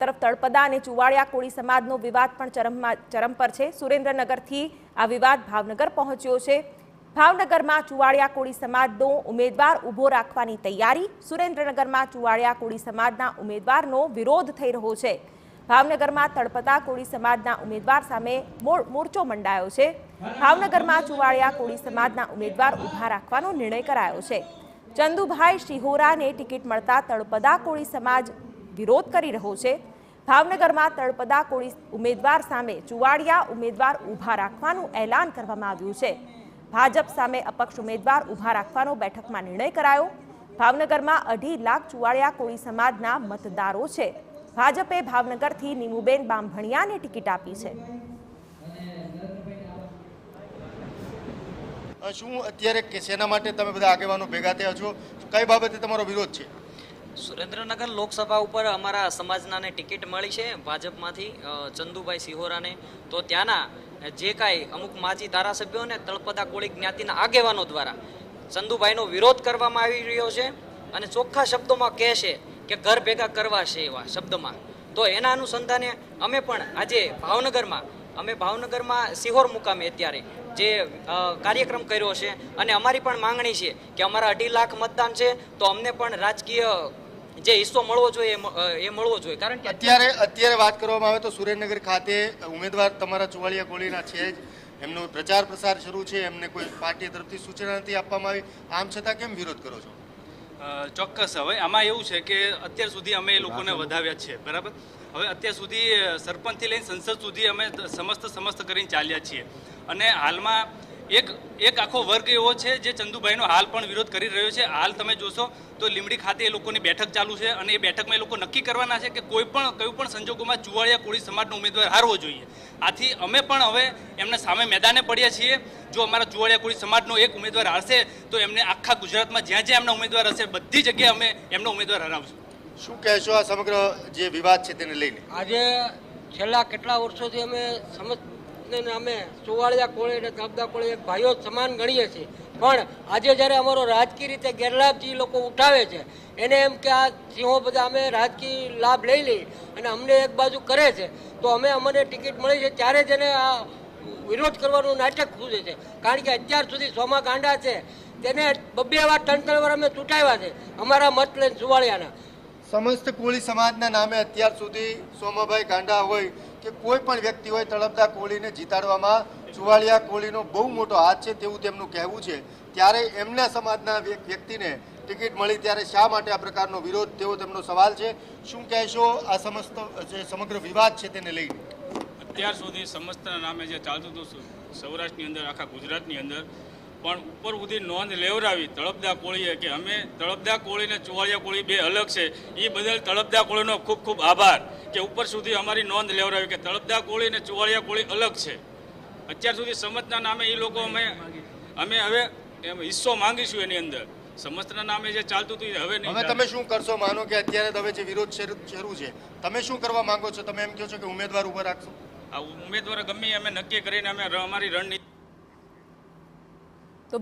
તરફ તળપદા અને ચુવાડિયા કોળી સમાજનો વિવાદ પણ ચરમ પર છે। સુરેન્દ્રનગરથી આ વિવાદ ભાવનગર પહોંચ્યો છે। ભાવનગરમાં ચુવાડિયા કોળી સમાજનો ઉમેદવાર ઊભો રાખવાની તૈયારી। સુરેન્દ્રનગરમાં ચુવાડિયા કોળી સમાજના ઉમેદવારનો વિરોધ થઈ રહ્યો છે। ભાવનગરમાં તળપદા કોળી સમાજના ઉમેદવાર સામે મોરચો મંડાયો છે। ભાવનગરમાં ચુવાડિયા કોળી સમાજના ઉમેદવાર ઊભા રાખવાનો નિર્ણય કરાયો છે। ચંદુભાઈ શિહોરાને ટિકિટ મળતા તળપદા કોળી સમાજ વિરોધ કરી રહ્યો છે। ભાવનગરમાં તળપદા કોળી ઉમેદવાર સામે ચુવાડિયા ઉમેદવાર ઊભા રાખવાનું એલાન કરવામાં આવ્યું છે। ભાજપ સામે અપક્ષ ઉમેદવાર ઊભા રાખવાનો બેઠકમાં નિર્ણય કરાયો। ભાવનગરમાં 2.5 લાખ ચુવાડિયા કોળી સમાજના મતદારો છે। ભાજપે ભાવનગરથી નીમુબેન બામભણિયાને ટિકિટ આપી છે। શું અત્યારે શેના માટે તમે બધા આગેવાનો ભેગા થયા છો? કઈ બાબતે તમારો વિરોધ છે? સુરેન્દ્રનગર લોકસભા ઉપર અમારા સમાજનાને ટિકિટ મળી છે ભાજપમાંથી ચંદુભાઈ શિહોરાને। તો ત્યાંના જે કાંઈ અમુક માજી ધારાસભ્યોને તળપદા કોળી જ્ઞાતિના આગેવાનો દ્વારા ચંદુભાઈનો વિરોધ કરવામાં આવી રહ્યો છે અને ચોખ્ખા શબ્દોમાં કહે છે કે ઘર ભેગા કરવા છે એવા શબ્દમાં। તો એના અનુસંધાને અમે પણ આજે ભાવનગરમાં સિહોર મુકામે અત્યારે જે કાર્યક્રમ કર્યો છે અને અમારી પણ માંગણી છે કે અમારા 2.5 લાખ મતદાન છે તો અમને પણ રાજકીય જે હિસ્સો મળવો જોઈએ એ મળવો જોઈએ। કારણ કે અત્યારે વાત કરવામાં આવે તો સુરેન્દ્રનગર ખાતે ઉમેદવાર તમારા ચુવાડિયા કોળીના છે જ, એમનો પ્રચાર પ્રસાર શરૂ છે, એમને કોઈ પાર્ટી તરફથી સૂચના નથી આપવામાં આવી, આમ છતાં કેમ વિરોધ કરો છો? ચોક્કસ હવે આમાં એવું છે કે અત્યાર સુધી અમે એ લોકોને વધાવ્યા છે, બરાબર। હવે અત્યાર સુધી સરપંચથી લઈને સંસદ સુધી અમે સમસ્ત કરીને ચાલ્યા છીએ અને હાલમાં એક આખો વર્ગ એવો છે જે ચંદુભાઈનો હાલ પણ વિરોધ કરી રહ્યો છે। હાલ તમે જોશો તો લીંબડી ખાતે એ લોકોની બેઠક ચાલુ છે અને એ બેઠકમાં એ લોકો નક્કી કરવાના છે કે કોઈ પણ સંજોગોમાં ચુવાડિયા કોળી સમાજનો ઉમેદવાર હારવો જોઈએ। આથી અમે પણ હવે એમને સામે મેદાને પડ્યા છીએ। જો અમારા ચુવાડિયા કોળી સમાજનો એક ઉમેદવાર હારશે તો એમને આખા ગુજરાતમાં જ્યાં એમના ઉમેદવાર હશે બધી જગ્યાએ અમે એમનો ઉમેદવાર હરાવશું। શું કહેશો આ સમગ્ર જે વિવાદ છે તેને લઈને? આજે છેલ્લા કેટલા વર્ષોથી અમે ચુવાડિયા કોળી અને તળપદા કોળી એક ભાઈઓ સમાન ગણીએ છીએ, પણ આજે જ્યારે અમારો રાજકીય રીતે ગેરલાભ જે લોકો ઉઠાવે છે એને એમ કે આ સિંહો બધા અમે રાજકીય લાભ લઈ લઈ અને અમને એક બાજુ કરે છે, તો અમને ટિકિટ મળી છે ત્યારે જ એને આ વિરોધ કરવાનું નાટક સૂચે છે। કારણ કે અત્યાર સુધી સોમા ગાંડા છે તેને 2 વાર 3 વાર અમે ચૂંટાવ્યા છે અમારા મત લઈને ચુવાડિયાના। સમસ્ત કોળી સમાજના નામે અત્યાર સુધી સોમાભાઈ ગાંડા હોય કે કોઈ પણ વ્યક્તિ હોય, તળપદા કોળીને જીતાડવામાં ચુવાડિયા કોળીનો બહુ મોટો હાથ છે તેવું તેમનું કહેવું છે। ત્યારે એમના સમાજના વ્યક્તિને ટિકિટ મળી ત્યારે શા માટે આ પ્રકારનો વિરોધ, તેવો તેમનો સવાલ છે। શું કહેશો આ જે સમગ્ર વિવાદ છે તેને લઈને? અત્યાર સુધી સમસ્તના નામે જે ચાલતું હતું સૌરાષ્ટ્રની અંદર, આખા ગુજરાતની અંદર, પણ ઉપર સુધી નોંધ લેવડાવી તળપદા કોળીએ કે અમે તળપદા કોળી અને ચુવાડિયા કોળી બે અલગ છે, એ બદલ તળપદા કોળીનો ખૂબ ખૂબ આભાર કે ઉપર સુધી અમારી નોંધ લેવડાવી કે તળપદા કોળી અને ચુવાડિયા કોળી અલગ છે। અત્યાર સુધી સમજના નામે એ લોકો અમે હવે હિસ્સો માંગીશું એની અંદર। સમસ્તના નામે જે ચાલતું હતું હવે નહીં। હવે તમે શું કરશો? માનો કે અત્યારે હવે જે વિરોધ શરૂ છે, તમે શું કરવા માંગો છો? તમે એમ કહો છો કે ઉમેદવાર ઉભા રાખશો? આ ઉમેદવાર ગમે અમે નક્કી કરીને અમે અમારી રણનીતિ તો